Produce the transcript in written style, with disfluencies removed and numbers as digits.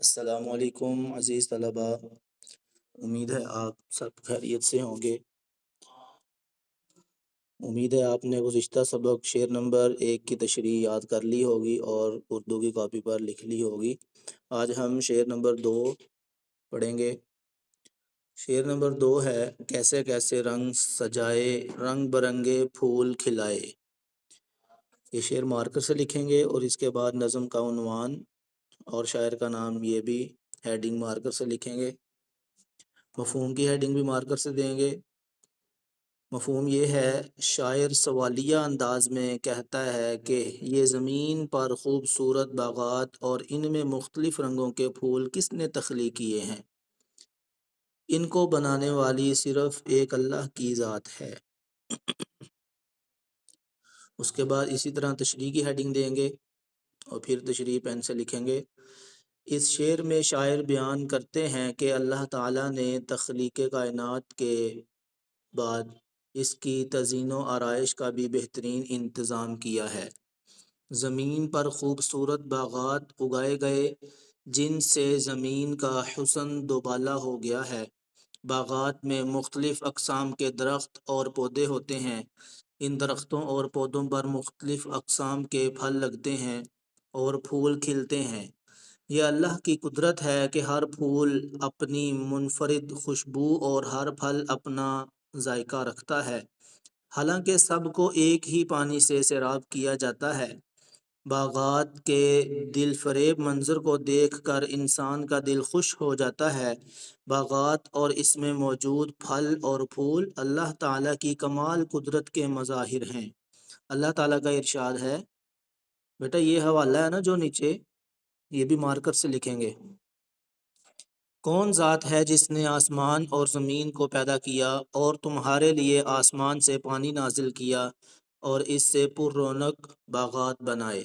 السلام علیکم عزیز طلبہ، امید ہے آپ سب خیریت سے ہوں گے۔ امید ہے آپ نے گزشتہ سبق شعر نمبر 1 کی تشریح یاد کر لی ہوگی اور اردو کی کاپی پر لکھ لی ہوگی۔ آج ہم شعر نمبر 2 پڑھیں گے۔ شعر نمبر 2 ہے: کیسے کیسے رنگ سجائے، رنگ برنگے پھول کھلائے۔ یہ شعر مارکر سے لکھیں گے اور اس کے بعد نظم کا عنوان اور شاعر کا نام یہ بھی ہیڈنگ مارکر سے لکھیں گے۔ مفہوم کی ہیڈنگ بھی مارکر سے دیں گے۔ مفہوم یہ ہے: شاعر سوالیہ انداز میں کہتا ہے کہ یہ زمین پر خوبصورت باغات اور ان میں مختلف رنگوں کے پھول کس نے تخلیق کیے ہیں؟ ان کو بنانے والی صرف ایک اللہ کی ذات ہے۔ اس کے بعد اسی طرح تشریح کی ہیڈنگ دیں گے اور پھر تشریح پین سے لکھیں گے۔ اس شعر میں شاعر بیان کرتے ہیں کہ اللہ تعالیٰ نے تخلیق کائنات کے بعد اس کی تزئین و آرائش کا بھی بہترین انتظام کیا ہے۔ زمین پر خوبصورت باغات اگائے گئے جن سے زمین کا حسن دوبالا ہو گیا ہے۔ باغات میں مختلف اقسام کے درخت اور پودے ہوتے ہیں۔ ان درختوں اور پودوں پر مختلف اقسام کے پھل لگتے ہیں اور پھول کھلتے ہیں۔ یہ اللہ کی قدرت ہے کہ ہر پھول اپنی منفرد خوشبو اور ہر پھل اپنا ذائقہ رکھتا ہے، حالانکہ سب کو ایک ہی پانی سے سیراب کیا جاتا ہے۔ باغات کے دل فریب منظر کو دیکھ کر انسان کا دل خوش ہو جاتا ہے۔ باغات اور اس میں موجود پھل اور پھول اللہ تعالیٰ کی کمال قدرت کے مظاہر ہیں۔ اللہ تعالیٰ کا ارشاد ہے، بیٹا یہ حوالہ ہے نا جو نیچے، یہ بھی مارکر سے لکھیں گے۔ کون ذات ہے جس نے آسمان اور زمین کو پیدا کیا اور تمہارے لیے آسمان سے پانی نازل کیا اور اس سے پر رونق باغات بنائے۔